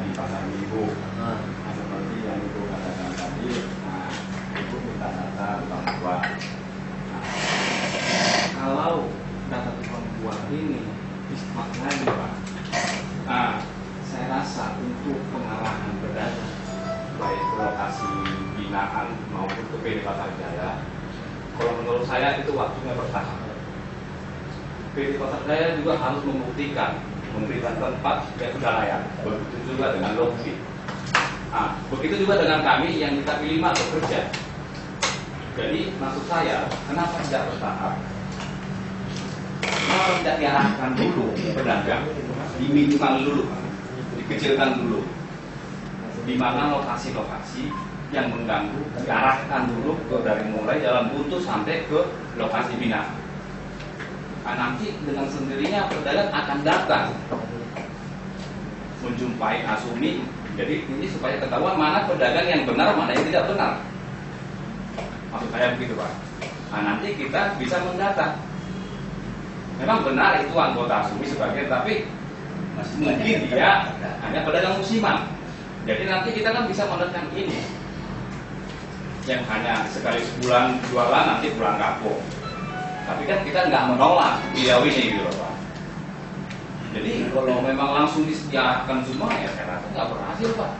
di pasar minggu. Nah, seperti yang Ibu katakan tadi, nah, Ibu minta data tukang buah. Nah, kalau data tukang buah ini disemaknai, Pak, nah, saya rasa untuk pengarahan pedagang baik ke lokasi binaan maupun ke PD Pasar Jaya, kalau menurut saya itu waktunya bertahap. PD Pasar Jaya juga harus membuktikan memberikan tempat yang sudah layak. Begitu juga dengan logi. Nah, begitu juga dengan kami yang kita pilih masuk kerja. Jadi maksud saya, kenapa tidak bertahap? Kenapa tidak diarahkan dulu pedagang, diminimal dulu, dikecilkan dulu. Di mana lokasi-lokasi yang mengganggu diarahkan dulu dari mulai jalan buntu sampai ke lokasi binaan. Nah, nanti dengan sendirinya pedagang akan datang menjumpai Asumi. Jadi ini supaya ketahuan mana pedagang yang benar, mana yang tidak benar. Maksud saya begitu, Pak. Nah, nanti kita bisa mendata. Memang benar itu anggota Asumi sebagian, tapi mungkin dia hanya pedagang musiman. Jadi nanti kita kan bisa menekan ini. Yang hanya sekali sebulan jualan nanti pulang kampung. Tapi kan kita nggak menolak beliau ini gitu, Pak. Jadi kalau memang langsung disediakan semua ya saya rasa nggak berhasil, Pak.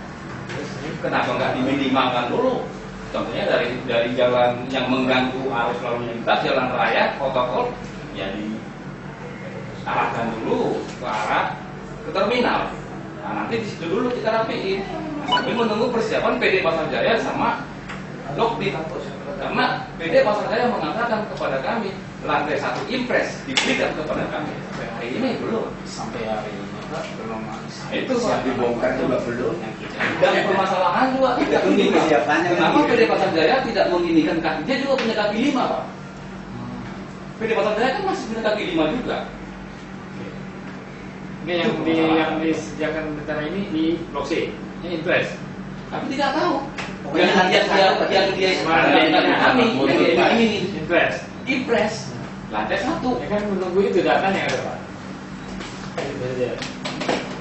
Kenapa nggak diminimalkan dulu? Contohnya dari jalan yang mengganggu arus lalu lintas, jalan raya, protokol, ya diarahkan dulu ke arah ke terminal. Nah, nanti di situ dulu kita rapiin. Sambil menunggu persiapan PD Pasar Jaya sama Lokdit. Karena PD Pasar Jaya mengatakan kepada kami lantai 1 impres diberikan kepada kami. Sampai hari ini belum. Sampai hari ini belum. Itu siap dibongkar juga belum. Dan permasalahan juga tidak ini kesiapannya. Kenapa PD Pasar Jaya tidak menginikan kaki? Dia juga punya kaki 5, Pak. PD Pasar Jaya kan masih punya kaki 5 juga. Ini yang disediakan rencana ini di Blok C, ini impres. Tapi tidak tahu. Pokoknya Yang dia kami ini impres lantai 1. Ya kan menunggu itu datanya ada, Pak.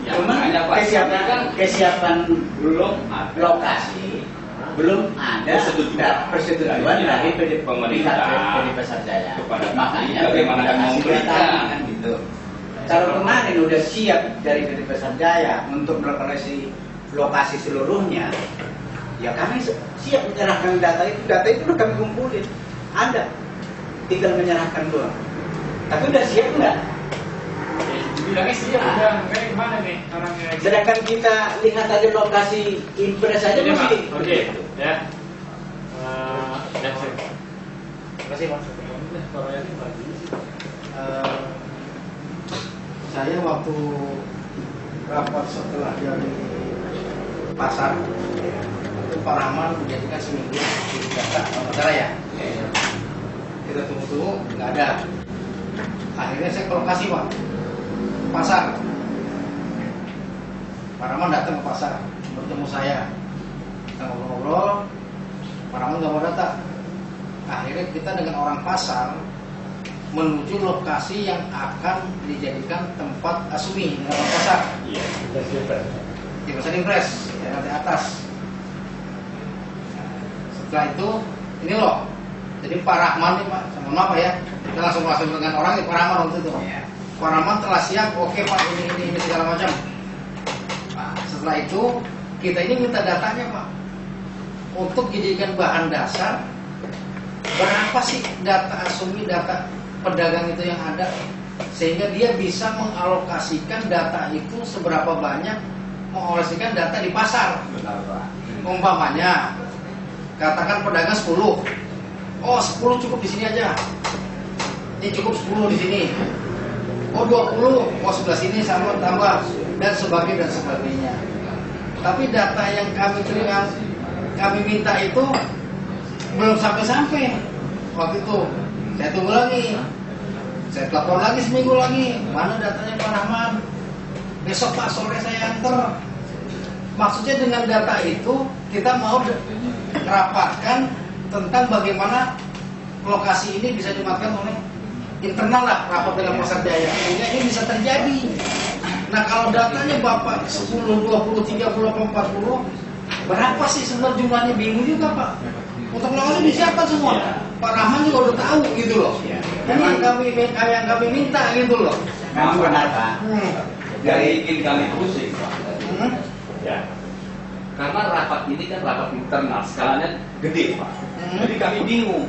Ya, Cuman makanya, Pak, kesiapan belum lokasi, belum ada persetujuan dari pemerintah PD Pasar Jaya. kepada Makanya bagaimana kasih memberikan kan gitu. Kalau kemarin udah siap dari PD Pasar Jaya untuk melokalisasi lokasi seluruhnya, ya kami siap menyerahkan data itu. Data itu udah kami kumpulin, ada, tinggal menyerahkan doang. Tapi udah siap nggak? Bilangnya siap, udah makanya kemana nih orangnya? Sedangkan kita lihat aja lokasi impres aja Ini, Pak. masih. Oke, ya. Terima kasih, Pak. Saya waktu rapat setelah dari pasar itu Pak Rahman menjadikan seminggu di data negara ya. Kita tunggu-tunggu nggak ada. Akhirnya saya ke lokasi, Pak, pasar. Pak Rahman datang ke pasar bertemu saya, kita ngobrol-ngobrol. Pak Rahman nggak mau data. Akhirnya kita dengan orang pasar menuju lokasi yang akan dijadikan tempat Asumi dengan orang pasar. Iya, Di pasar impres, di lantai atas. Setelah itu, ini loh. Jadi Pak Rahman nih, Pak, mohon maaf ya, kita langsung dengan orang Pak Rahman waktu itu. Pak Rahman telah siap, oke Pak, ini segala macam. Nah, setelah itu kita ini minta datanya, Pak, untuk dijadikan bahan dasar. Berapa sih data Asumi, data pedagang itu yang ada, sehingga dia bisa mengalokasikan data itu seberapa banyak, mengalokasikan data di pasar. benar, Pak. Umpamanya, katakan pedagang 10. Oh, 10 cukup di sini aja. Ini cukup 10 di sini. Oh, 20. Oh, sebelah sini sama tambah dan sebagainya. Tapi data yang kami terima, kami minta itu belum sampai waktu itu. Saya tunggu lagi. Saya telepon lagi seminggu lagi. Mana datanya Pak Rahman? Besok Pak sore saya antar. Maksudnya dengan data itu kita mau rapatkan tentang bagaimana lokasi ini bisa dimanfaatkan oleh internal lah, rapat dengan Pasar Jaya. Sehingga ini bisa terjadi. Nah kalau datanya Bapak 10, 20, 30, 40, berapa sih sebenarnya jumlahnya, bingung juga Pak. Untuk lokasi disiapkan semua. Pak Rahman juga udah tahu gitu loh. Ini yang kami minta gitu loh. Memang benar Pak. Yang ingin kami pusing Pak. Ya. Karena rapat ini kan rapat internal, skalanya gede Pak. Jadi kami bingung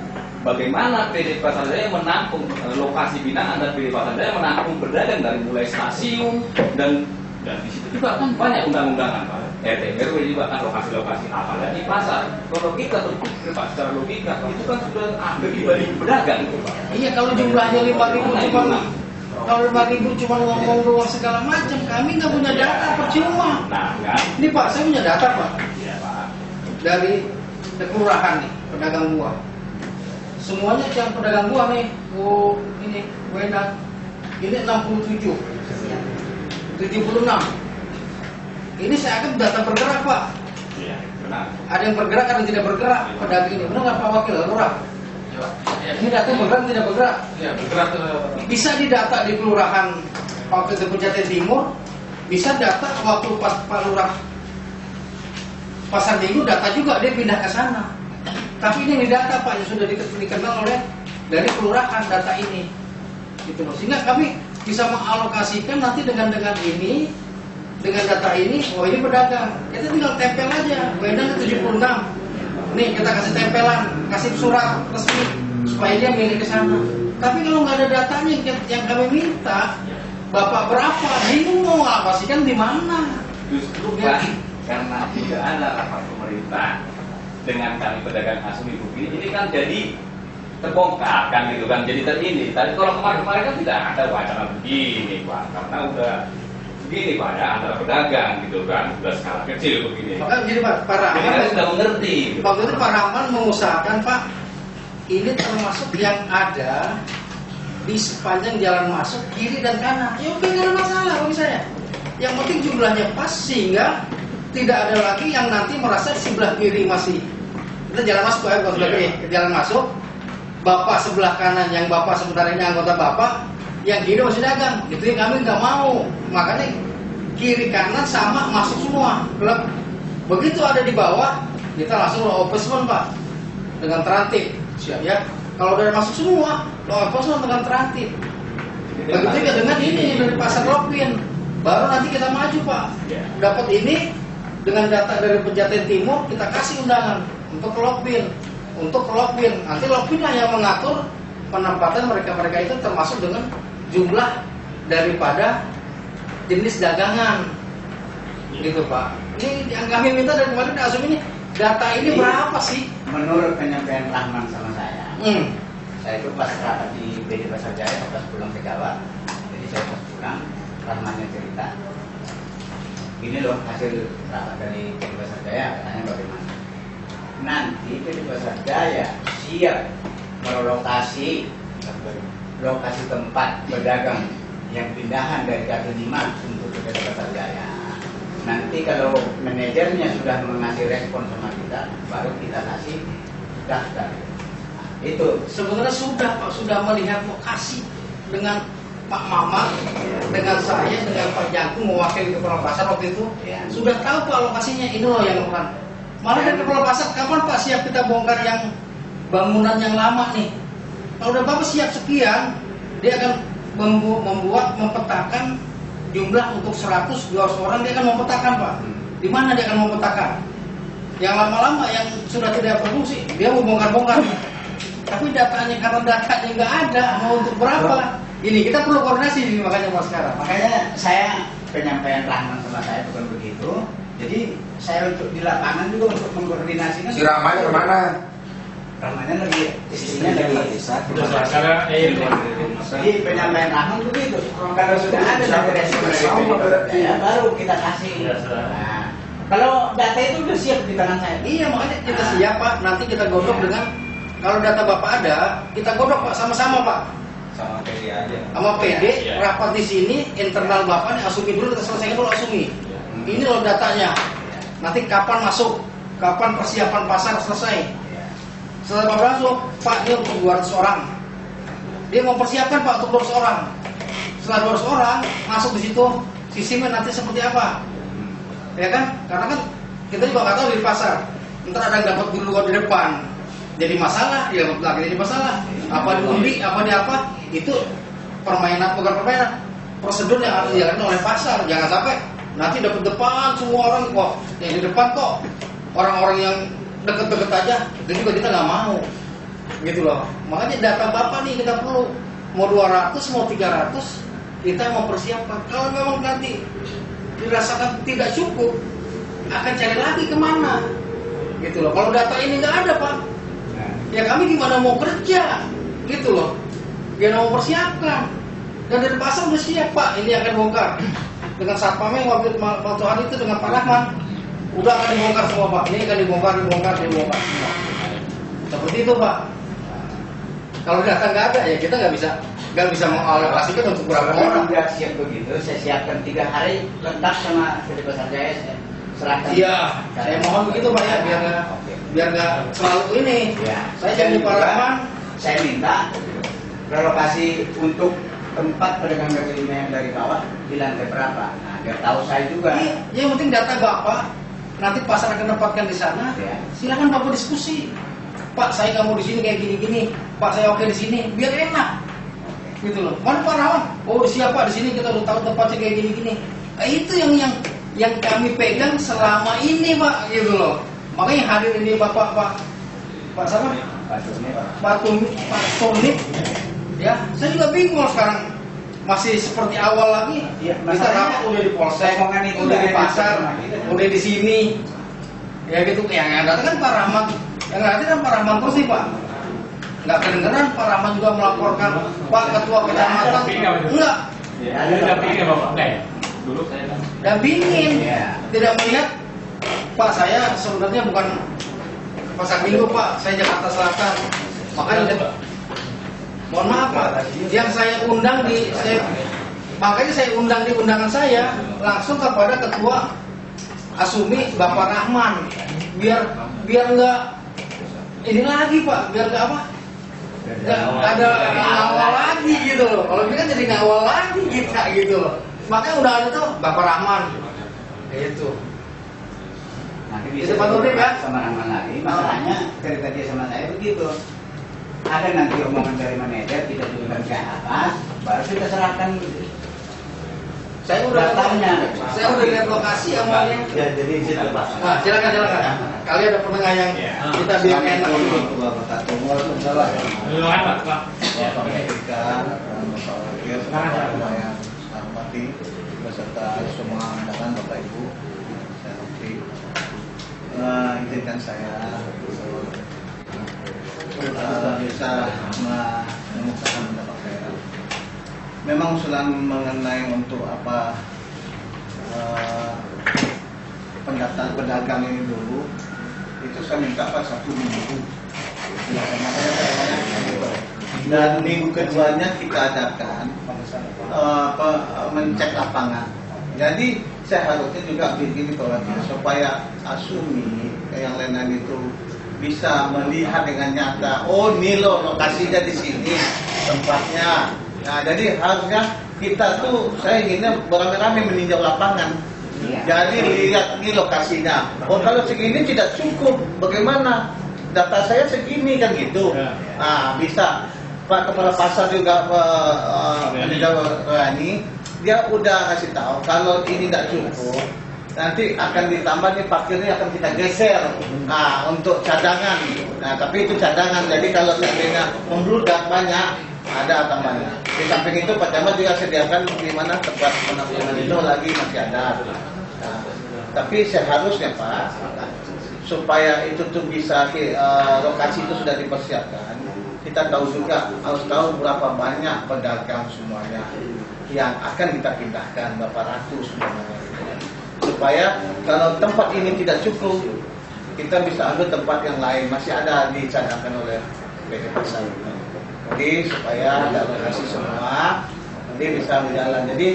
bagaimana PD Pasar Jaya menampung lokasi binaan dan PD Pasar Jaya menampung pedagang dari mulai stasiun dan di situ juga kan banyak undang-undangan Pak. RT RW juga kan lokasi-lokasi apalagi pasar. Kalau kita berpikir Pak secara logika itu kan sudah lebih dari pedagang itu Pak. Iya kalau jumlahnya 5.000 cuma kalau 5.000 cuma ngomong doang segala macam, kami nggak punya data percuma. Nah kan? Ini Pak saya punya data Pak. Iya Pak. Dari kelurahan nih pedagang buah. Semuanya yang pedagang buah nih, ini Wena, ini 67, 76. Ini saya akan data bergerak Pak. Iya benar. Ada yang bergerak, ada yang tidak bergerak pedagang ini. Benar nggak Pak Wakil Lurah? Ini data bergerak, tidak bergerak. Ya, bergerak Bisa didata di kelurahan waktu itu Pejaten Timur, bisa data waktu Pak Lurah Pasar Minggu, data juga dia pindah ke sana. Tapi ini data Pak yang sudah dikenal oleh dari kelurahan data ini, gitu loh. Sehingga kami bisa mengalokasikan nanti dengan ini, dengan data ini, oh ini pedagang, kita tinggal tempel aja, bedanya 76. Nih kita kasih tempelan, kasih surat resmi supaya dia milih ke sana. Tapi kalau nggak ada datanya yang kami minta, Bapak berapa? Bingung mau alokasikan di mana? Justru Pak, karena tidak ada rapat pemerintah dengan kami pedagang asli ini kan jadi terbongkar kan gitu kan, jadi terini. Tapi kalau kemarin-kemarin kan tidak ada wacana begini Pak, karena udah begini Pak ya, antara pedagang gitu kan, udah skala kecil begini. Maka jadi Pak Jadi kita Rahman sudah mengerti. waktu itu Pak Rahman mengusahakan Pak, ini termasuk yang ada di sepanjang jalan masuk kiri dan kanan. Ya oke, nggak ada masalah bagi saya. Yang penting jumlahnya pas sehingga tidak ada lagi yang nanti merasa di sebelah kiri masih. Kita jalan masuk ya, bukan sebelah kiri, jalan masuk. Bapak sebelah kanan yang Bapak sementara ini anggota Bapak, yang kiri masih dagang. Itu yang kami nggak mau. Makanya kiri kanan sama masuk semua. Klub. Begitu ada di bawah, kita langsung law enforcement Pak dengan terantip. Siap ya. Kalau udah masuk semua, law enforcement dengan terantip. Begitu juga dengan ini dari pasar Lopin. Baru nanti kita maju Pak. Dapat ini dengan data dari Pejaten Timur, kita kasih undangan untuk Lopin. Untuk Lopin, nanti Lopin lah yang mengatur penempatan mereka-mereka itu termasuk dengan jumlah daripada jenis dagangan, gitu Pak. Ini yang kami minta dari kemarin Asum ini, data ini berapa sih? Menurut penyampaian Rahman sama saya itu pas rapat di PD Pasar Jaya pas pulang ke Jawa. Jadi saya pas pulang, Rahmannya cerita, ini loh hasil rapat dari PD Pasar Jaya, katanya bagaimana? Nanti PD Pasar Jaya siap merelokasi lokasi tempat pedagang yang pindahan dari kaki 5 untuk ke PD Pasar Jaya. Nanti kalau manajernya sudah mengasih respon sama kita, baru kita kasih daftar. Itu sebenarnya sudah Pak, sudah melihat lokasi dengan Pak Mamat, dengan saya, dengan Pak Jangkung mewakili kepala pasar waktu itu, sudah tahu Pak lokasinya ini loh yang bukan. Malah dari kepala pasar, kapan Pak siap kita bongkar yang bangunan yang lama nih? Kalau udah Bapak siap sekian, dia akan mempetakan jumlah untuk 100, 200 orang, dia akan mempetakan Pak. Di mana dia akan mempetakan? Yang lama-lama yang sudah tidak berfungsi, dia mau bongkar-bongkar. Tapi datanya, karena datanya nggak ada, mau untuk berapa? Ini kita perlu koordinasi nih, makanya Mas sekarang. makanya saya penyampaian Rahman sama saya bukan begitu. Jadi saya untuk di lapangan juga untuk mengkoordinasikan. Si Rahman kemana? Rahmannya lagi istrinya lagi Jadi penyampaian Rahman begitu. Kalau sudah ada dari ya, baru kita kasih. Nah, kalau data itu udah siap di tangan saya. Iya, makanya kita siap Pak. Nanti kita godok dengan, kalau data Bapak ada, kita godok Pak sama-sama Pak. Sama PD aja. Sama PD, rapat di sini, internal Bapak nih, asumi dulu, kita selesaikan dulu asumi. Ini loh datanya. Nanti kapan masuk, kapan persiapan pasar selesai. Setelah Bapak masuk, Pak ini untuk 200 orang. Dia mau persiapkan Pak untuk 200 orang. Setelah 200 orang masuk di situ, sistemnya nanti seperti apa, ya kan? Karena kan kita juga nggak tahu di pasar, ntar ada yang dapat duluan di depan, jadi masalah, ya lagi jadi masalah. Apa diundi, apa di apa, itu permainan bukan permainan, prosedur yang harus dijalankan oleh pasar. Jangan sampai nanti dapat depan semua orang, kok yang di depan kok orang-orang yang deket-deket aja, itu juga kita nggak mau, gitu loh. Makanya data Bapak nih kita perlu, mau 200, mau 300, kita mau persiapkan. Kalau memang nanti dirasakan tidak cukup, akan cari lagi kemana, gitu loh. Kalau data ini nggak ada Pak, ya kami gimana mau kerja, gitu loh. Gimana mau persiapkan. Dan dari pasar udah siap Pak, ini akan bongkar. Dengan Satpamnya waktu Tuhan itu dengan Pak Rahman, udah akan dibongkar semua Pak. Ini akan dibongkar semua. Seperti itu Pak. Kalau data nggak ada ya kita nggak bisa mengalokasikan untuk berapa orang. Sudah siap begitu, saya siapkan 3 hari lengkap sama PT Pasar Jaya, saya serahkan. Iya, saya mohon begitu Pak ya, biar nggak selalu ini. Ya. Saya jadi Pak Rahman. Saya minta relokasi untuk tempat pedagang kaki lima yang dari bawah di lantai berapa. Nah, biar tahu saya juga. Iya, yang penting data Bapak, nanti pasar akan dapatkan di sana. Ya. Silakan Bapak diskusi. Pak, saya nggak mau di sini kayak gini-gini. Pak, saya oke di sini, biar enak. Gitu loh. Mana Pak Rahman? Oh, siapa di sini kita udah tahu tempatnya kayak gini-gini. Nah, itu yang kami pegang selama ini Pak, gitu loh. Makanya hadir ini Pak siapa? Pak Tony. Ya, saya juga bingung sekarang. Masih seperti awal lagi. Ya, kita rapat udah di polsek, itu udah di pasar, udah di sini. Ya gitu. Yang ada kan Pak Rahman. Yang ada kan Pak Rahman terus nih Pak. Nggak kedengeran Pak Rahman juga melaporkan Pak Ketua Kecamatan. Enggak. Ada dampingnya Bapak? Enggak ya? Dulu saya kan. Dampingin. Ya. Tidak melihat Pak, saya sebenarnya bukan Pasar Minggu Pak, saya Jakarta Selatan. Makanya mohon maaf Pak, yang saya undang makanya saya undang di undangan saya langsung kepada Ketua Asumi Bapak Rahman, biar nggak ini lagi Pak, biar nggak apa, nggak ada ngawal lagi gitu loh. Kalau ini kan jadi ngawal lagi kita gitu loh. Makanya undangan itu Bapak Rahman, itu. Nanti bisa sama Rahman lagi. Masalahnya cerita dia sama saya begitu. Ada nanti omongan dari manajer, kita turunkan ke atas, baru kita serahkan. Saya udah lihat lokasi awalnya. Ya, jadi situ Pak. Nah, silakan. Kali ada penengah yang kita biar enak dulu. Silakan Pak. Beserta semua undangan Bapak Ibu, saya Novi, izinkan saya bisa mengucapkan pendapat saya. Memang usulan mengenai untuk apa pendaftaran pedagang ini dulu, itu saya minta Pak 1 minggu. Dan minggu keduanya kita adakan mencek lapangan. Jadi saya harusnya juga begini Pak, supaya Asumi yang lain itu bisa melihat dengan nyata. Oh, ini loh lokasinya di sini tempatnya. Nah, jadi harusnya kita tuh, saya inginnya beramai-ramai meninjau lapangan. Jadi lihat ini lokasinya. Oh, kalau segini tidak cukup, bagaimana? Data saya segini kan gitu. Nah, bisa Pak Kepala Pasar juga meninjau ini, dia udah kasih tahu kalau ini tidak cukup. Nanti akan ditambah nih parkirnya akan kita geser. Nah, untuk cadangan. Nah, tapi itu cadangan. Jadi kalau seandainya membludak banyak, ada tambahnya. Di samping itu Pak Camat juga sediakan di mana tempat penampungan itu lagi masih ada. Nah, tapi seharusnya Pak, supaya itu tuh bisa lokasi itu sudah dipersiapkan. Kita tahu juga, harus tahu berapa banyak pedagang semuanya yang akan kita pindahkan, berapa ratus semuanya. Supaya kalau tempat ini tidak cukup, kita bisa ambil tempat yang lain, masih ada dicadangkan oleh PT Pasar. Jadi supaya ada lokasi semua, nanti bisa berjalan. Jadi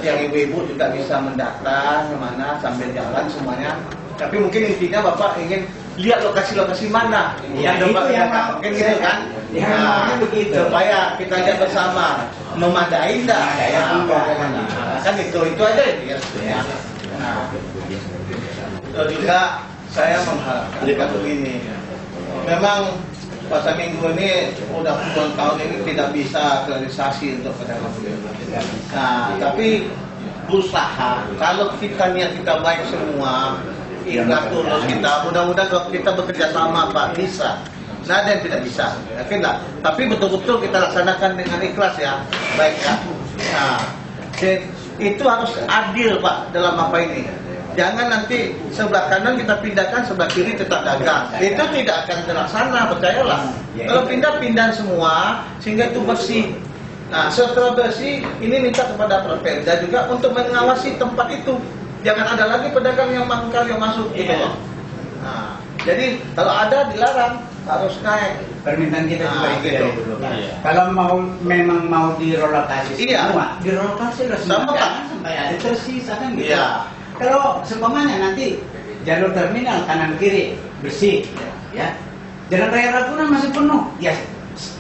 yang ibu-ibu juga bisa mendata kemana sambil jalan semuanya. Tapi mungkin intinya Bapak ingin lihat lokasi-lokasi mana yang itu Bapak yang mungkin gitu kan? Yang begitu. Supaya kita lihat bersama. memadai enggak? Ya, Kan itu aja ya. Nah, itu juga saya mengharapkan begini. Memang pasar minggu ini udah puluhan tahun ini tidak bisa realisasi untuk pedagang. Nah, tapi berusaha. Kalau kita niat kita baik semua, ikhlas tulus kita, mudah-mudahan kalau kita bekerja sama Pak bisa. Nah, ada yang tidak bisa, yakin nggak? Tapi betul-betul kita laksanakan dengan ikhlas ya, baik ya. Nah, itu harus adil Pak dalam apa ini. Jangan nanti sebelah kanan kita pindahkan, sebelah kiri tetap dagang. Itu tidak akan terlaksana, percayalah. Kalau pindah semua, sehingga itu bersih. Nah, setelah bersih, ini minta kepada Perpelda juga untuk mengawasi tempat itu. Jangan ada lagi pedagang yang mangkal yang masuk gitu loh. Nah, jadi kalau ada dilarang, harus naik. Permintaan kita juga itu gitu. dari dulu Pak. Kalau memang mau direlokasi semua, Iya. direlokasi lah Sama, semua, Pak. jangan sampai ada tersisa kan gitu. Iya. Kalau seumpamanya nanti jalur terminal kanan kiri bersih, ya, jalan raya Ragunan masih penuh, ya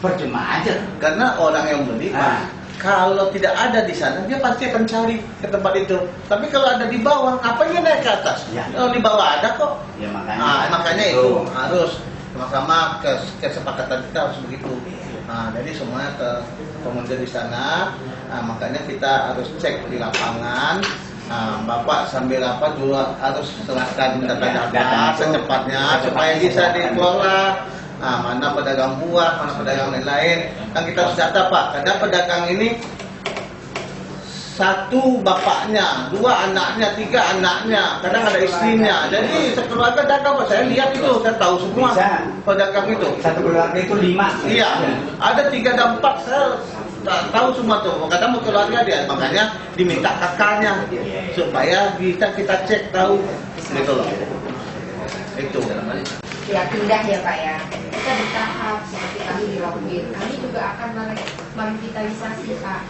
percuma aja. Karena orang yang beli, Pak, kalau tidak ada di sana, dia pasti akan cari ke tempat itu. Tapi kalau ada di bawah, ngapain dia naik ke atas? Ya. Kalau di bawah ada kok. Ya makanya. Makanya itu harus sama-sama kesepakatan kita harus begitu. Nah, jadi semuanya ke pengunjung di sana. Nah, makanya kita harus cek di lapangan. Nah, Bapak sambil apa juga harus serahkan data-data secepatnya supaya bisa dikelola. Nah, mana pedagang buah, mana pedagang lain-lain. Kan kita harus data Pak. Kadang pedagang ini satu bapaknya, dua anaknya, tiga anaknya, kadang ada istrinya. Jadi sekeluarga dagang Pak. Saya lihat itu, saya tahu semua Bisa. pedagang itu. Satu keluarga itu 5. Iya, ada 3 dan 4 saya tahu semua tuh. Kadang mau keluarga dia, makanya diminta kakaknya supaya bisa kita cek tahu gitu loh. Itu. Ya pindah ya Pak ya. Kita bertahap seperti kami di Lombok. Kami juga akan merevitalisasi Pak.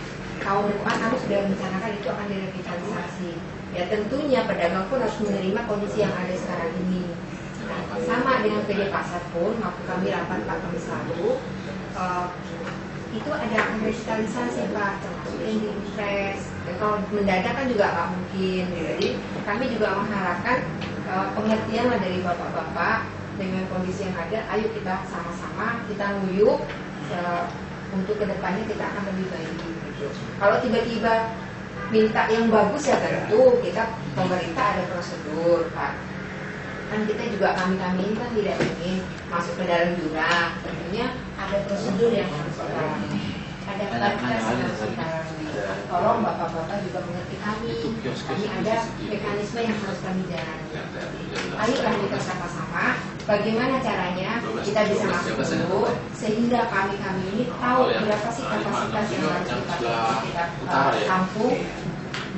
Tahun depan kami sudah rencanakan itu akan direvitalisasi. Ya tentunya pedagang pun harus menerima kondisi yang ada sekarang ini. Nah, sama dengan PD Pasar pun, waktu kami rapat Pak Kamis lalu, itu ada revitalisasi Pak, termasuk yang di Impres. Kalau mendadak kan juga nggak mungkin. Jadi kami juga mengharapkan pengertian lah dari bapak-bapak dengan kondisi yang ada. Ayo kita sama-sama kita nguyuk untuk kedepannya kita akan lebih baik. Gitu. Kalau tiba-tiba minta yang bagus ya tentu kita pemerintah ada prosedur Pak. Kan kita juga kami ini kan tidak ingin masuk ke dalam jurang. Tentunya ada prosedur yang harus kita ada kualitas yang harus kita lalui. Tolong bapak-bapak juga mengerti kami. Kami ada mekanisme yang harus kami jalani. Ayolah kita sama-sama. Bagaimana caranya kita bisa masuk dulu sehingga kami ini tahu berapa sih kapasitas yang harus kita tampung.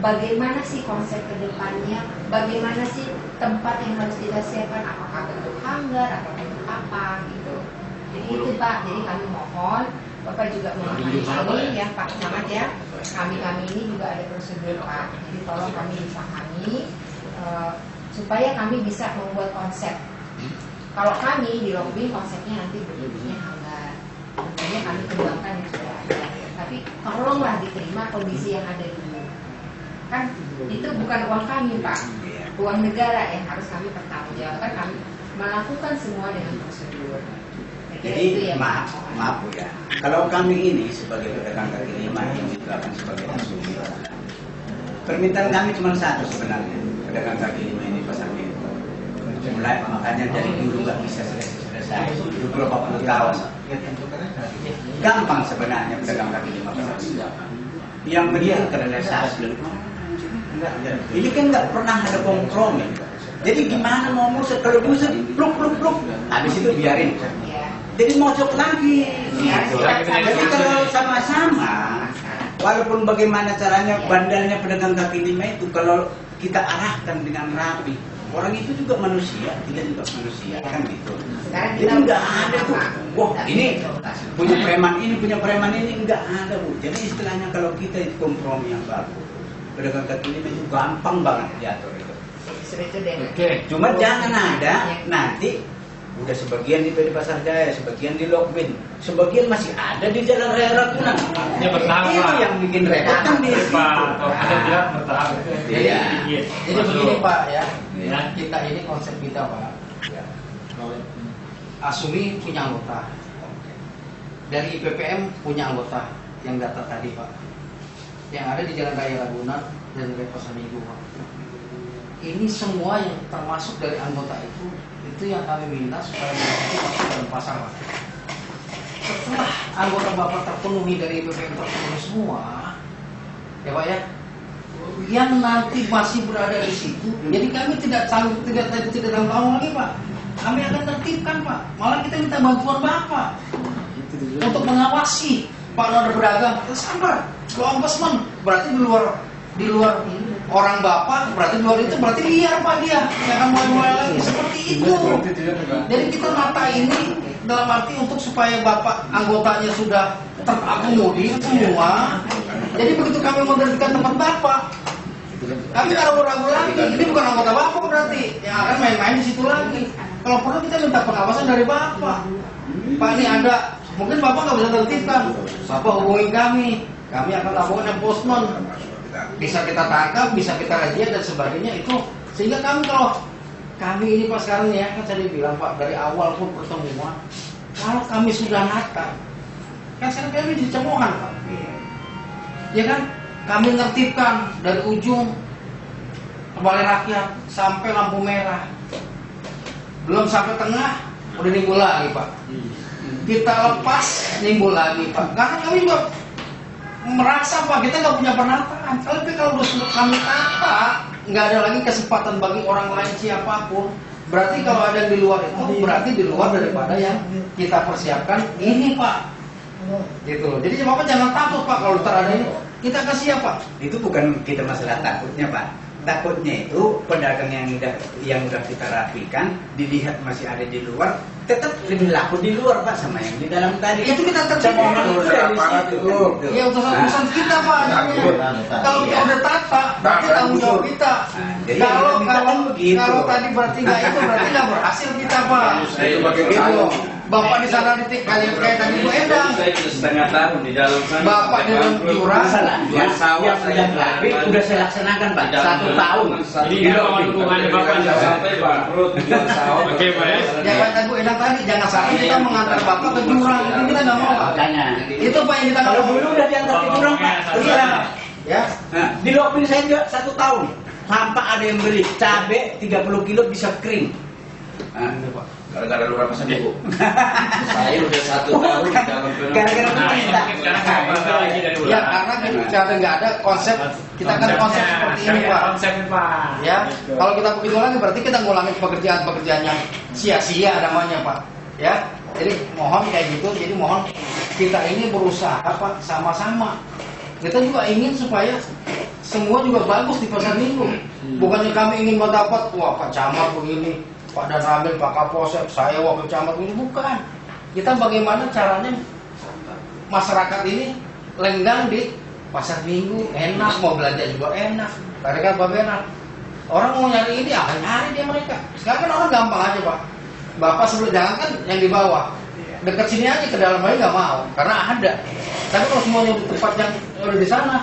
Bagaimana sih konsep kedepannya? Bagaimana sih tempat yang harus kita siapkan? Apakah bentuk hanggar atau bentuk apa gitu? Jadi itu Pak. Jadi kami mohon Bapak juga memahami kami ya Pak Camat ya. Kami ini juga ada prosedur Pak. Jadi tolong kami dipahami supaya kami bisa membuat konsep. Kalau kami di lobby konsepnya nanti bentuknya hanggar. Tentunya kami kembangkan yang sudah ada. Tapi tolonglah diterima kondisi yang ada dulu. Kan itu bukan uang kami Pak, uang negara yang harus kami pertanggungjawabkan. Kami melakukan semua dengan prosedur. Jadi itu ya, maaf Bu ya, kalau kami ini sebagai pedagang kaki lima yang diterapkan sebagai asumsi, permintaan kami cuma satu sebenarnya, pedagang kaki lima ini pasar minggu. Mulai makanya dari dulu nggak bisa selesai, dulu berapa puluh tahun. Gampang sebenarnya pedagang kaki lima pasar minggu. Yang penting terrealisasi. Ini kan nggak pernah ada kompromi. Jadi gimana mau musuh kalau musuh pluk, habis itu biarin. Jadi mojok lagi. Jadi kalau sama-sama, walaupun bagaimana caranya bandalnya pedagang kaki lima itu, kalau kita arahkan dengan rapi, orang itu juga manusia, kita juga manusia, kan gitu. Jadi nggak ada tuh, wah ini punya preman ini nggak ada Bu. Jadi istilahnya kalau kita itu kompromi yang bagus, pedagang kaki lima itu gampang banget diatur itu. Oke. Cuma jangan ada nanti Udah sebagian di PD Pasar Jaya, sebagian di Lokbin, sebagian masih ada di Jalan Raya Ragunan. Ya, bertahap, Itu Pak. yang bikin repot kan di situ. Pak, kalau kita bilang bertahap itu Iya. dikit. Jadi begini Pak ya, Ya. kita ini konsep kita Pak. Asumi punya anggota, dari IPPM punya anggota yang data tadi Pak, yang ada di Jalan Raya Ragunan dan di Pasar Minggu Pak. Ini semua yang termasuk dari anggota itu yang kami minta supaya mereka itu masuk dalam pasar Pak. Setelah anggota Bapak terpenuhi dari IPPM terpenuhi semua, ya Pak ya, yang nanti masih berada di situ, jadi kami tidak tahu lagi Pak. Kami akan tertibkan Pak. Malah kita minta bantuan Bapak untuk mengawasi para berdagang. Sabar, kalau ombudsman berarti di luar orang Bapak, berarti di luar itu berarti liar Pak dia. Yang akan mulai lagi seperti itu. Jadi kita nata ini dalam arti untuk supaya Bapak anggotanya sudah terakomodir semua. Jadi begitu kami memberhentikan tempat Bapak, kami nggak ragu-ragu lagi. Ini bukan anggota Bapak berarti yang akan main-main di situ lagi. Kalau perlu kita minta pengawasan dari Bapak. Pak ini ada, mungkin Bapak nggak bisa tertibkan. Bapak hubungi kami akan lakukan enforcement. Bisa kita tangkap, bisa kita razia dan sebagainya itu. Sehingga kalau kami ini Pak sekarang ya, kan saya bilang Pak dari awal pun pertemuan, kalau kami sudah nata, kan sekarang kami jadi cemohan Pak. Ya kan, kami nertibkan dari ujung Balai Rakyat sampai lampu merah. Belum sampai tengah, udah nimbul lagi Pak. Kita lepas, nimbul lagi Pak. Karena kami juga merasa Pak, kita nggak punya penataan. Tapi kalau udah kami tata, nggak ada lagi kesempatan bagi orang lain siapapun. Berarti kalau ada yang di luar itu, berarti di luar daripada yang kita persiapkan ini Pak. Gitu loh. Jadi Bapak jangan takut Pak kalau ntar ada ini. Kita kasih apa? Itu bukan kita masalah takutnya Pak. Takutnya itu pedagang yang udah kita rapikan dilihat masih ada di luar, tetap lebih laku di luar Pak sama yang di dalam tadi. Itu kita tercemohan dulu dari situ. Ya urusan kita Pak. Kalau kita udah tata, berarti tanggung jawab kita. Jadi Kalau tadi berarti nggak itu berarti nggak berhasil kita Pak. Gitu. Bapak di sana kayak tadi Bu Endang. Saya sudah setengah tahun di dalam sana. Bapak di dalam jurang. Jual sawah yang sudah rapi udah saya laksanakan Pak. 1 tahun. Jadi itu hubungannya Bapak jangan sampai bangkrut jual sawah. Oke, Pak ya. Ya kata Bu Endang tadi, jangan sampai kita mengantar Bapak ke jurang. Itu kita nggak mau Pak. Makanya. Itu Pak yang kita nggak Kalau mau. dulu udah diantar ke jurang Pak. Iya. Ya. Nah, di Lokbin saya juga 1 tahun. Sampah ada yang beli cabe 30 kilo bisa kering. Nah, Gara-gara lurah pesan ibu. Saya udah 1 tahun di dalam gara-gara Nah, pemerintah. mungkin sekarang saya bantah lagi dari Ya ulang. karena kita nggak ada konsep. Kita kan konsep seperti ini Pak. Konsepnya Pak. Ya, kalau kita begitu lagi berarti kita ngulangin pekerjaan-pekerjaan yang sia-sia namanya Pak. Ya, jadi mohon kayak gitu. Jadi mohon kita ini berusaha Pak sama-sama. Kita juga ingin supaya semua juga bagus di Pasar Minggu. Bukannya kami ingin mendapat wah Pak Camat begini, Pak Dan Ramil, Pak Kapolsek, saya wakil camat begini, bukan. Kita bagaimana caranya masyarakat ini lenggang di Pasar Minggu, enak mau belanja juga enak. Mereka Pak Benar. Orang mau nyari ini, nyari dia mereka. Sekarang kan orang gampang aja Pak. Bapak sebelum jangan kan yang di bawah, dekat sini aja ke dalam aja nggak mau, karena ada. Tapi kalau semuanya di tempat yang udah di sana,